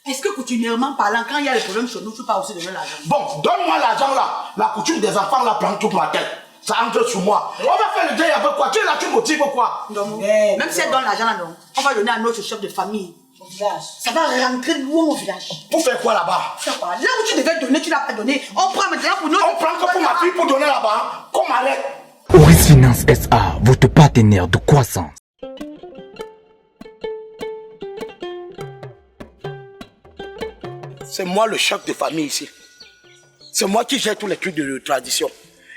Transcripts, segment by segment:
Est-ce que coutumièrement parlant, quand il y a des problèmes chez nous, tu peux pas aussi donner l'argent? Bon, donne-moi l'argent là. La coutume des enfants là prend toute ma tête. Ça entre sur moi. On va faire le deuil avec quoi? Tu es là, tu motives quoi? Donc, même si elle donne l'argent là, non, on va donner à notre chef de famille. Ça va rentrer loin au village. Pour faire quoi là-bas? Là où tu devais donner, tu l'as pas donné. On prend maintenant pour nous. On prend que pour ma fille pour donner là-bas. Comme Alec. Auris Finance SA, votre partenaire de croissance. C'est moi le chef de famille ici. C'est moi qui gère tous les trucs de tradition.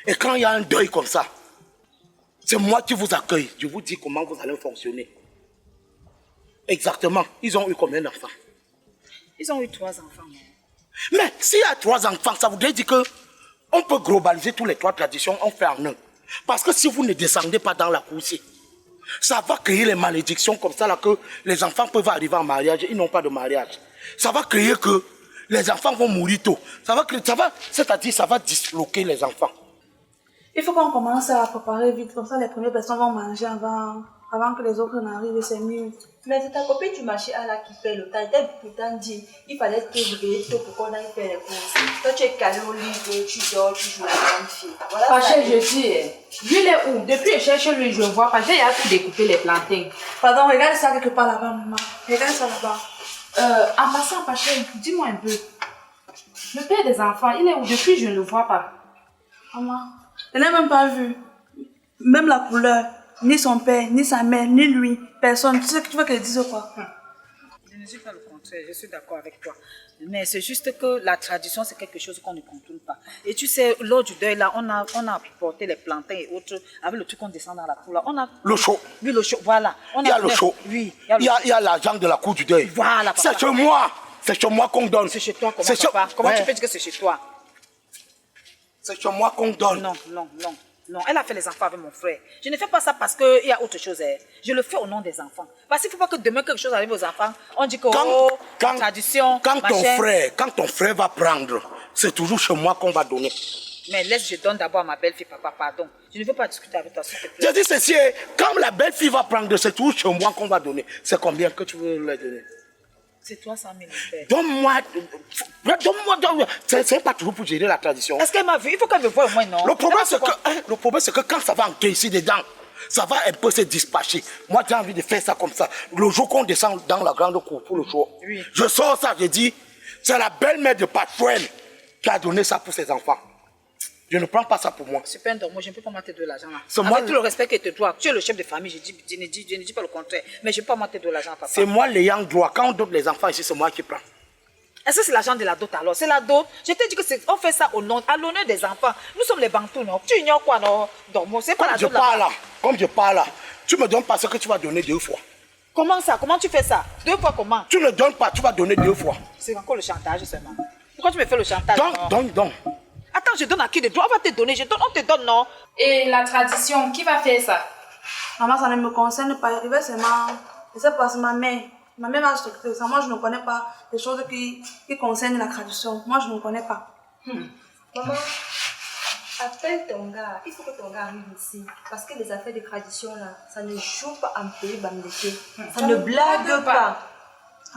Et quand il y a un deuil comme ça, c'est moi qui vous accueille. Je vous dis comment vous allez fonctionner. Exactement. Ils ont eu combien d'enfants? Ils ont eu 3 enfants. Mais s'il y a 3 enfants, ça voudrait dire que on peut globaliser tous les 3 traditions, on fait en un. Parce que si vous ne descendez pas dans la course, ça va créer les malédictions comme ça là que les enfants peuvent arriver en mariage, ils n'ont pas de mariage. Ça va créer que les enfants vont mourir tôt. C'est-à-dire ça va disloquer les enfants. Il faut qu'on commence à préparer vite, comme ça les premières personnes vont manger avant que les autres n'arrivent, c'est mieux. Mais c'est ta copine du marché à la qui fait le temps. Elle pourtant dit, il fallait te réveiller tôt pour qu'on aille faire les courses. Toi tu es calé au lit, tu dors, tu joues la grande fille. Voilà. Paché, je dis, lui il est où? Depuis je cherche lui, je vois, Paché il a tout découpé les plantains. Pardon, regarde ça quelque part là-bas, maman. Regarde ça là-bas. En passant, Paché, dis-moi un peu. Le père des enfants, il est où? Depuis je ne le vois pas. Maman, je n'ai même pas vu. Même la couleur. Ni son père, ni sa mère, ni lui. Personne. Tu sais que tu veux qu'elle dise quoi? Je ne dis pas le contraire, je suis d'accord avec toi. Mais c'est juste que la tradition, c'est quelque chose qu'on ne contrôle pas. Et tu sais, lors du deuil, là, on a porté les plantains et autres, avec le truc qu'on descend dans la cour, là. On a... Le chaud. Oui, le chaud, voilà. Il y a le chaud. Oui. Il y a l'argent de la cour du deuil. Voilà, papa. C'est chez moi. C'est chez moi qu'on donne. C'est chez toi, comment, papa? Comment tu peux dire que c'est chez toi? C'est chez moi qu'on donne. Non, non, non. Non, elle a fait les enfants avec mon frère. Je ne fais pas ça parce qu'il y a autre chose. Je le fais au nom des enfants. Parce qu'il ne faut pas que demain quelque chose arrive aux enfants. On dit que tradition, quand ton frère va prendre, c'est toujours chez moi qu'on va donner. Mais laisse, je donne d'abord à ma belle-fille, papa, pardon. Je ne veux pas discuter avec toi, s'il te plaît. Je dis ceci, quand la belle-fille va prendre, c'est toujours chez moi qu'on va donner. C'est combien que tu veux leur donner? C'est 300 000 frère. Donne-moi. C'est pas toujours pour gérer la tradition. Est-ce qu'elle m'a vu? Il faut qu'elle me voie au moins, non? Le problème, c'est que quand ça va entrer ici dedans, ça va un peu se dispatcher. Moi, j'ai envie de faire ça comme ça. Le jour qu'on descend dans la grande cour pour le show, oui. Je sors ça, je dis, c'est la belle-mère de Patrouille qui a donné ça pour ses enfants. Je ne prends pas ça pour moi. Super, donc moi je ne peux pas m'attendre de l'argent là. Avec moi, tout le respect que tu dois. Tu es le chef de famille, je ne dis pas le contraire. Mais je ne peux pas m'attendre de l'argent, papa. C'est moi l'ayant droit. Quand on donne les enfants ici, c'est moi qui prends. Est-ce que c'est l'argent de la dot alors? C'est la dot. Je t'ai dit que on fait ça à l'honneur des enfants. Nous sommes les Bantous, non? Tu ignores quoi, non? Donc, c'est pas la dot là. Comme je parle là, tu me donnes pas ce que tu vas donner 2 fois. Comment ça? Comment tu fais ça? 2 fois comment? Tu ne donnes pas, tu vas donner 2 fois. C'est encore le chantage seulement. Pourquoi tu me fais le chantage? Donc. Attends, je donne à qui de droit? On va te donner, on te donne, non? Et la tradition, qui va faire ça? Maman, ça ne me concerne pas. C'est ma mère. Ma mère va s'occuper de ça. Moi, je ne connais pas les choses qui concernent la tradition. Moi, je ne connais pas. Maman, appelle ton gars. Il faut que ton gars arrive ici. Parce que les affaires de tradition, là, ça ne joue pas en pays bandité. Ça ne blague pas.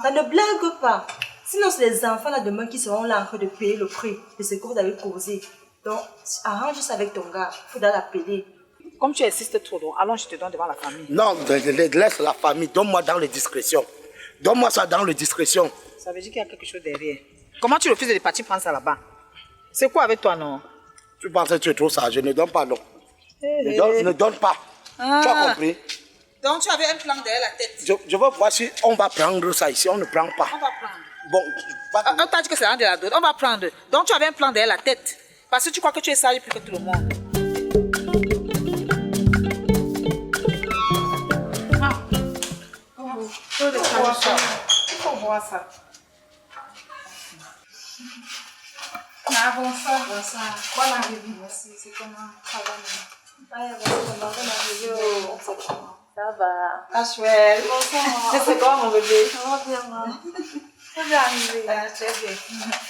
Ça ne blague pas. Sinon, c'est les enfants là demain qui seront là en train de payer le prix de ce que vous avez causé. Donc, arrange ça avec ton gars. Il faudra l'appeler. Comme tu insistes trop, donc, allons, je te donne devant la famille. Non, laisse la famille. Donne-moi dans les discrétions. Donne-moi ça dans les discrétions. Ça veut dire qu'il y a quelque chose derrière. Comment tu refuses de partir prendre ça là-bas? C'est quoi avec toi, non? Tu penses que tu es trop sage. Je ne donne pas, non. Ne donne pas. Tu as compris? Donc, tu avais un plan derrière la tête. Je veux voir si on va prendre ça ici. On ne prend pas. On va prendre. Bon, on t'a dit que c'est l'un de la dot. On va prendre. Donc, tu avais un plan derrière la tête. Parce que tu crois que tu es sage plus que tout le monde. Il faut voir ça. Avant ça. Bonne arrivée. Merci. C'est comment? Ça va. Ça va. Ah, chouette. C'est quoi mon bébé? Ça va bien, maman. Très bien arrivé. Très bien.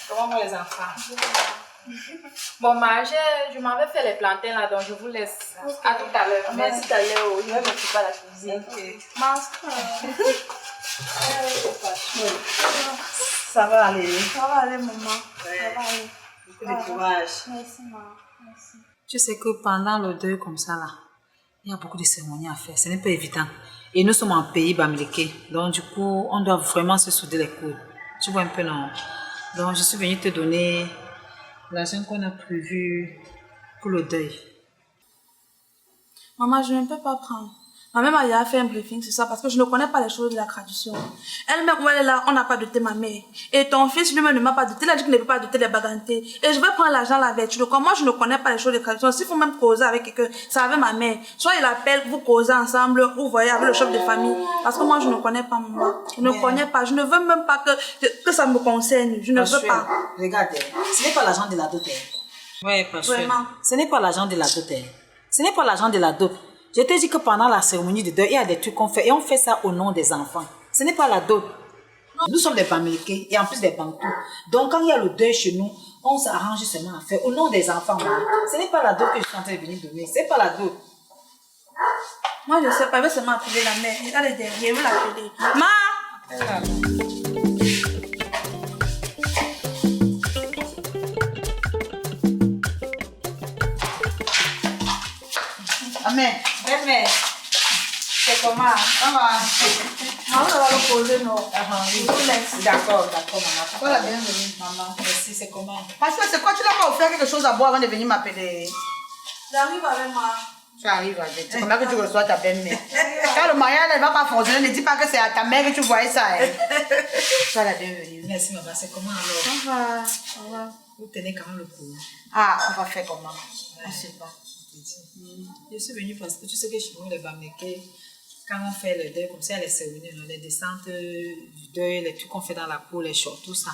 Comment vont les enfants? Bon, je m'avais fait les plantains là, donc je vous laisse. À tout à l'heure. Merci tout à l'heure. Je vais m'occuper à la cuisine. Ok. Ça va aller. Ça va aller, maman. Ça va aller. Beaucoup de courage. Merci, maman. Merci. Tu sais que pendant le deuil comme ça, là, il y a beaucoup de cérémonies à faire. Ce n'est pas évident. Et nous sommes en pays bamileke. Donc, du coup, on doit vraiment se souder les coudes. Tu vois un peu, non? Donc, je suis venue te donner l'argent qu'on a prévu pour le deuil. Maman, je ne peux pas prendre. Ma mère m'a déjà fait un briefing sur ça parce que je ne connais pas les choses de la tradition. Elle-même, où elle est là, on n'a pas doté ma mère. Et ton fils lui-même ne m'a pas doté. Il a dit qu'il ne peut pas doter les bagantés. Et je vais prendre l'argent la vertu. Donc, moi, je ne connais pas les choses de la tradition. S'il faut même causer avec quelqu'un, c'est avec ma mère. Soit il appelle, vous causez ensemble, ou vous voyez avec le chef de famille. Parce que moi, je ne connais pas maman. Je ne connais pas. Je ne veux même pas que ça me concerne. Je ne veux pas. Regarde, ce n'est pas l'argent de la dot. Oui, parce que ce n'est pas l'argent de la dot. Ce n'est pas l'argent de la dot. Je t'ai dit que pendant la cérémonie de deuil, il y a des trucs qu'on fait et on fait ça au nom des enfants. Ce n'est pas la dot. Nous sommes des Bamileke et en plus des Bantous. Donc quand il y a le deuil chez nous, on s'arrange seulement à faire au nom des enfants. Ce n'est pas la dot que je suis en train de venir donner. Ce n'est pas la dot. Moi, je ne sais pas. Je vais seulement appeler la mère. Elle est derrière. Je vais l'appeler. Ma! Amen. Belle-mère, c'est comment? Ça va. Maman, on va le poser, non? Oui. Je vous laisse. D'accord, maman. Voilà, bienvenue. Maman, merci, c'est comment? Parce que c'est quoi, tu n'as pas offert quelque chose à boire avant de venir m'appeler? J'arrive avec moi. Tu arrives avec. C'est comment que tu reçois ta belle-mère. Quand le mariage ne va pas fonctionner, ne dis pas que c'est à ta mère que tu voyais ça. Hein. Sois la bienvenue. Merci, maman, c'est comment alors? Ça va. Vous tenez quand même le coup. Ah, on va faire comment? On ne sait pas. Je suis venue parce que tu sais que chez nous, les Bamileke, quand on fait le deuil, comme ça, les cérémonies, les descentes du deuil, les trucs qu'on fait dans la cour, les shorts, tout ça.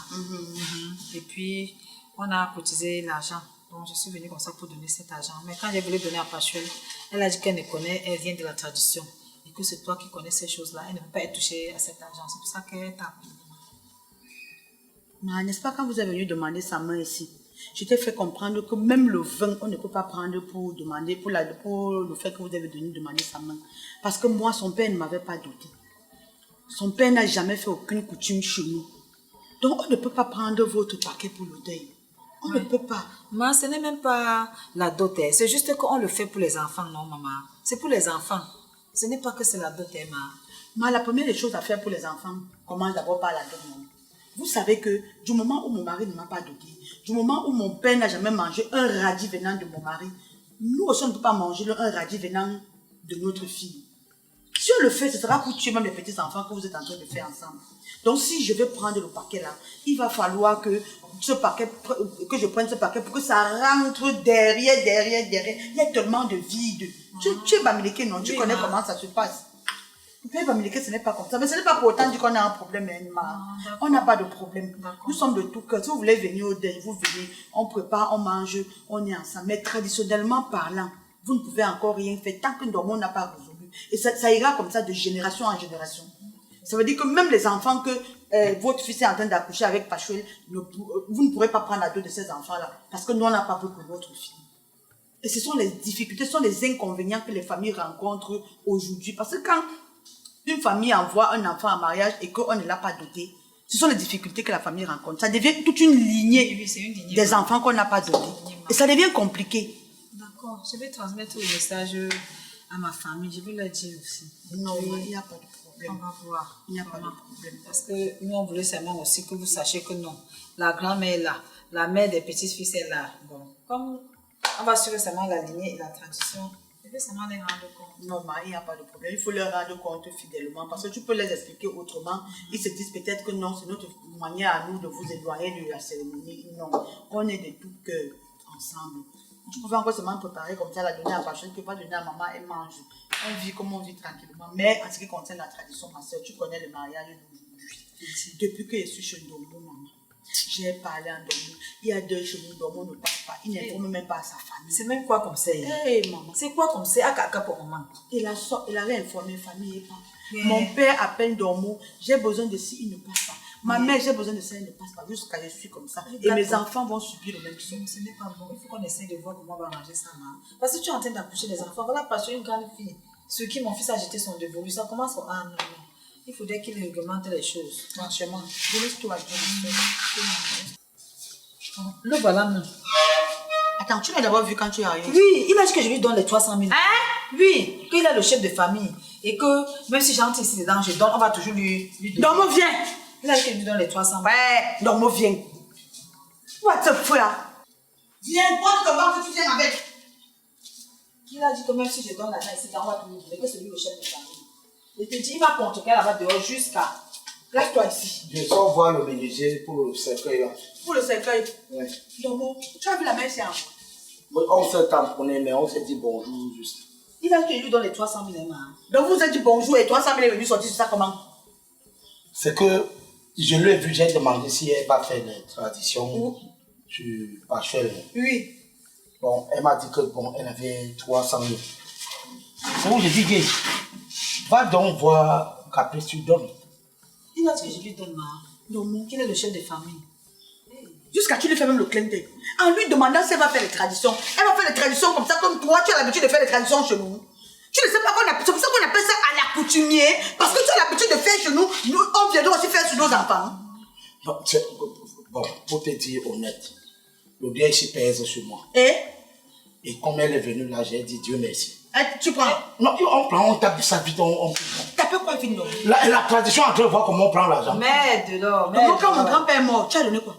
Et puis, on a cotisé l'argent. Donc, je suis venue comme ça pour donner cet argent. Mais quand j'ai voulu donner à Pachuel, elle a dit qu'elle ne connaît, elle vient de la tradition. Et que c'est toi qui connais ces choses-là. Elle ne peut pas être touchée à cet argent. C'est pour ça qu'elle t'a appelé. Mais n'est-ce pas quand vous êtes venu demander sa main ici, je t'ai fait comprendre que même le vin, on ne peut pas prendre pour demander, pour le fait que vous avez venu demander sa main. Parce que moi, son père ne m'avait pas doté. Son père n'a jamais fait aucune coutume chez nous. Donc, on ne peut pas prendre votre paquet pour le deuil. On ne peut pas. Mais ce n'est même pas la dot. C'est juste qu'on le fait pour les enfants, non, maman? C'est pour les enfants. Ce n'est pas que c'est la dot, maman. Mais la première des choses à faire pour les enfants commence d'abord par la dot. Vous savez que du moment où mon mari ne m'a pas doté, du moment où mon père n'a jamais mangé un radis venant de mon mari, nous aussi on ne peut pas manger un radis venant de notre fille. Si on le fait, ce sera pour tuer même les petits-enfants que vous êtes en train de faire ensemble. Donc si je vais prendre le paquet là, il va falloir que je prenne ce paquet pour que ça rentre derrière. Il y a tellement de vide. Tu es Bamileke, non? Tu connais comment ça se passe. Le Bamileke, ce n'est pas comme ça. Mais ce n'est pas pour autant dire qu'on a un problème. On n'a pas de problème. Nous sommes de tout cœur. Si vous voulez venir au deuil, vous venez, on prépare, on mange, on est ensemble. Mais traditionnellement parlant, vous ne pouvez encore rien faire tant que Ndomon n'a pas résolu. Et ça ira comme ça de génération en génération. Ça veut dire que même les enfants que votre fils est en train d'accoucher avec Pachuel, vous ne pourrez pas prendre la dot de ces enfants-là. Parce que nous, on n'a pas pris pour votre fille. Et ce sont les difficultés, ce sont les inconvénients que les familles rencontrent aujourd'hui. Parce que quand une famille envoie un enfant en mariage et qu'on ne l'a pas doté, ce sont les difficultés que la famille rencontre. Ça devient toute une lignée, des enfants qu'on n'a pas dotés. Et ça devient compliqué. D'accord, je vais transmettre le message à ma famille, je vais leur dire aussi. Non, il n'y a pas de problème. On va voir. Il n'y a pas de problème. Parce que nous, on voulait seulement aussi que vous sachiez que non, la grand-mère est là, la mère des petits-fils est là. Bon, comme on va suivre seulement la lignée et la tradition, je vais seulement les rendre compte. Non, il n'y a pas de problème. Il faut leur rendre compte fidèlement. Parce que tu peux les expliquer autrement. Ils se disent peut-être que non, c'est notre manière à nous de vous éloigner de la cérémonie. Non, on est de tout cœur ensemble. Tu pouvais encore seulement préparer comme ça, la donner à Pachuel, que pas donner à maman, elle mange. On vit comme on vit tranquillement. Mais en ce qui concerne la tradition, ma soeur, tu connais le mariage d'aujourd'hui. Depuis que je suis chez Ndombo, maman, j'ai parlé à Ndombo. Il y a deux chez nous, Ndombo ne passe pas. Il n'informe même pas à sa famille. C'est même quoi comme ça? Maman. C'est quoi comme ça? À Kaka pour maman. Il avait informé famille et pas. Mon père appelle Ndombo. J'ai besoin de ci, il ne passe pas. Ma mère, j'ai besoin de ça, elle ne passe pas. Jusqu'à je suis comme ça. Et mes enfants vont subir le même sort. Ce n'est pas bon. Il faut qu'on essaye de voir comment on va arranger ça. Parce que tu es en train d'accoucher des enfants. Voilà, parce que une grande fille. Ce qui mon fils a jeté son dévolu, ça commence à... Ah non, non. Il faudrait qu'il réglemente les choses, franchement. Je laisse tout à Dieu. Le voilà, non. Attends, tu l'as d'abord vu quand tu es arrivé. Oui, il a dit que je lui donne les 300 000. Hein? Oui, qu'il est le chef de famille. Et que même si j'entre ici dedans, je donne, on va toujours lui donner. Dormo, viens. Il a dit que je lui donne les 300 000. Ouais, Dormo, viens. What the fuck? Viens, prends ton ventre, tu viens avec. Il a dit que même si je donne l'argent ici, on va toujours lui donner, que c'est lui le chef de famille. Il te dit, il va contrer là-bas dehors jusqu'à... Reste-toi ici. Je sors voir le menuisier pour le cercueil là. Pour le cercueil. Ouais. Dormo, tu as vu la mère séance? On s'est tamponné, mais on s'est dit bonjour juste. Il a dit qu'il lui donne les 300 000 hein. Donc vous vous êtes dit bonjour et 300 000 est venu sortir sur ça comment? C'est que je lui ai vu, j'ai demandé si elle va faire les traditions sur Pachel. Oui. Bon, elle m'a dit que bon, elle avait 300 000. C'est où j'ai dit, gay, va donc voir qu'après tu donnes. Il a dit que je lui donne Dormo. qu'il est le chef de famille. Jusqu'à tu lui fais même le clin d'œil. En lui demandant si elle va faire les traditions. Elle va faire les traditions comme ça, comme toi, tu as l'habitude de faire les traditions chez nous. Tu ne sais pas qu'on appelle, c'est pour ça qu'on appelle ça à l'accoutumier. Parce que tu as l'habitude de faire chez nous, nous, on viendra aussi faire sur nos enfants. Bon, pour te dire honnête, le bien ici pèse sur moi. Et comme elle est venue là, j'ai dit Dieu merci. Tu prends. Non, on prend, on tape ça vite, on T'as quoi finir? la tradition est en train de voir comment on prend l'argent. Merde alors. Donc quand mon grand-père est mort, tu as donné quoi?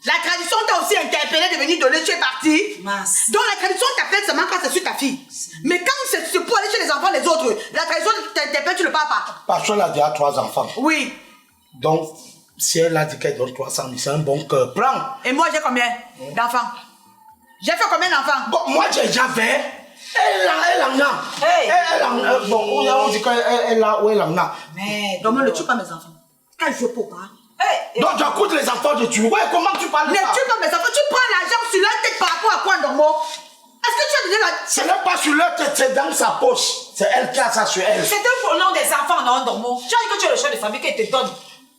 La tradition t'a aussi interpellé de venir donner, tu es parti. Mince. Donc la tradition t'appelle seulement quand c'est sur ta fille. Mais quand c'est pour aller chez les enfants des autres, la tradition t'interpelle, tu ne pars pas. Parce qu'elle a déjà 3 enfants. Oui. Donc, si elle a dit qu'elle donne 300 000, c'est un bon cœur. Prends. Et moi, j'ai combien d'enfants? J'ai fait combien d'enfants? Bon, moi, j'avais. Elle en a. Hey. Elle en a. Bon, on dit qu'elle a ou elle en a. Merde. Donc, ne tue pas mes enfants. Quand je peux pas. Donc, j'écoute les enfants de tu. Ouais, comment tu parles de Ne ça? tue pas mes enfants. Tu prends l'argent sur leur tête par rapport à quoi, Dormo? Est-ce que tu as donné la... Ce n'est pas sur leur tête, c'est dans sa poche. C'est elle qui a ça sur elle. C'est un pour le nom des enfants, non, Dormo. Tu as dit que tu es le chef de famille qui te donne.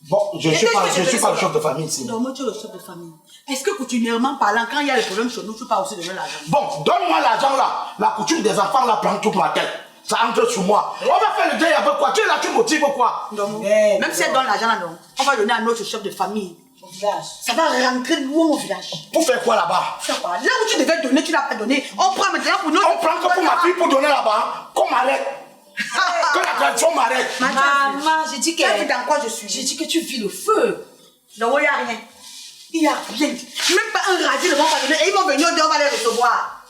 Bon, je ne suis pas le chef de famille ici. Dormo, tu es le chef de famille. Est-ce que coutumièrement parlant, quand il y a des problèmes chez nous, tu peux aussi donner l'argent? Bon, donne-moi l'argent là. La coutume des enfants là prend toute ma tête. Ça entre sur moi. On va faire le deuil avec quoi? Tu es là, tu motives quoi? Dormo. Même si elle donne l'argent là, non, on va donner à notre chef de famille. Au village. Ça va rentrer loin au village. Pour faire quoi là-bas? Faire quoi? Là où tu devais donner, tu l'as pas donné. On prend maintenant pour nous. On prend que pour ma fille pour donner là-bas. Qu'on m'arrête. Que la tradition m'arrête. Maman, j'ai dit que... Tu as vu dans quoi je suis? J'ai dit que tu vis le feu. Non, il n'y a rien. Il n'y a rien. Même pas un radis ne vont pas donner. Et ils vont venir, on va les recevoir.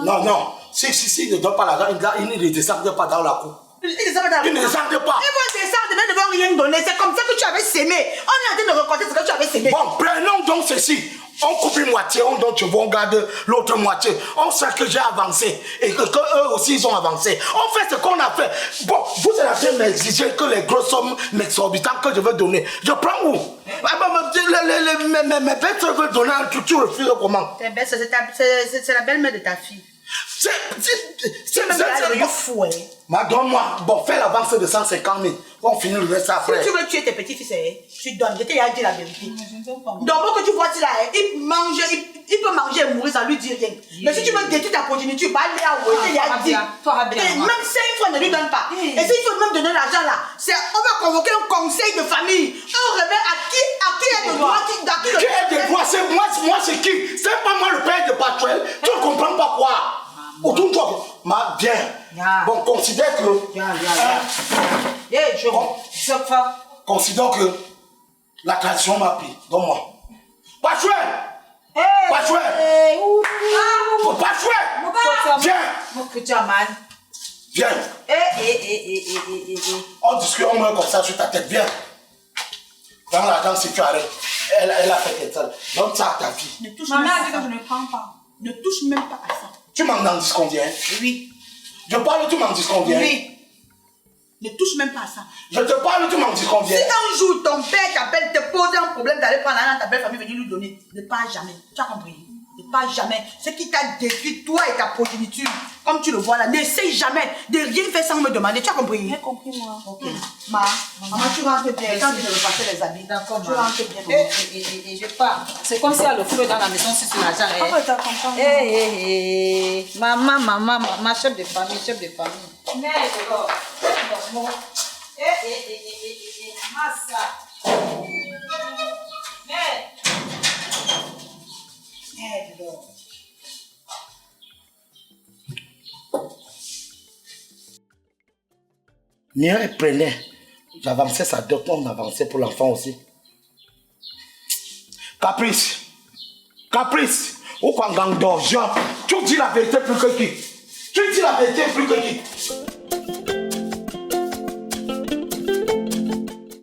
Non, non. Si il ne donne pas l'argent, il ne descend pas dans la cour. Ils ne descendent pas. Il ne descend pas. Ils vont descendre, mais ne vont rien donner. C'est comme ça que tu avais sémé. On est en train de reconnaître ce que tu avais sémé. Bon, prenons donc ceci. On coupe une moitié, on donne cheveux, on garde l'autre moitié. On sait que j'ai avancé et que eux aussi ils ont avancé. On fait ce qu'on a fait. Bon, vous êtes en train de m'exiger que les grosses sommes exorbitantes que je veux donner. Je prends où? Mes bêtes veulent donner un tutu, tu refuses comment? C'est la belle-mère de ta fille. C'est même fou, hein. Donne-moi. Bon, fais l'avance de 150 000. On finit le reste après. Si tu veux tuer tes petits-fils, tu donnes. Je t'ai dit la vérité. Donc, que tu vois là, il peut manger et mourir, ça lui dit rien. Mais si tu veux détruire ta progéniture, pas aller à où il a dit. Même 5 fois, ne lui donne pas. Et s'il faut même donner l'argent là, on va convoquer un conseil de famille. On remet à qui est le droit, qui est le droit? C'est moi, c'est qui? C'est pas moi le père de Patuel. Tu ne comprends pas quoi? Autour de toi, bien. Bon, considère que. Considère que la tradition m'a pris. Donne-moi. Pas chouette! Pas chouette! Pas chouette! Viens! Viens! On discute, on met comme ça sur ta tête. Viens! Dans l'argent, si tu arrêtes. Elle a fait ça. Donne ça à ta fille. Ma mère a dit que je ne prends pas. Ne touche même pas à ça. Tu m'en dis combien? Oui. Je parle, tu m'en dis combien? Oui. Ne touche même pas à ça. Je te parle, tu m'en dis combien? Si un jour ton père t'appelle, te pose un problème d'aller prendre l'argent de ta belle famille, venir lui donner, ne pas jamais. Tu as compris? Ne pas jamais. Ce qui t'a détruit, toi et ta progéniture, comme tu le vois là, n'essaye jamais de rien faire sans me demander. Tu as compris? J'ai compris, moi. Ok. Maman, tu rentres bien. Quand tu veux repasser les habits, d'accord, tu rentres bien. Et je pars. C'est comme s'il y a le feu dans la maison, si c'est l'argent. On va t'accompagner. Maman, ma chef de famille, chef de famille. Merde, Massa. Nia elle prenait. J'avançais sa dot, on avançait pour l'enfant aussi. Caprice. Caprice. Ou quand gang d'argent, tu dis la vérité plus que qui? Tu dis la vérité plus que qui?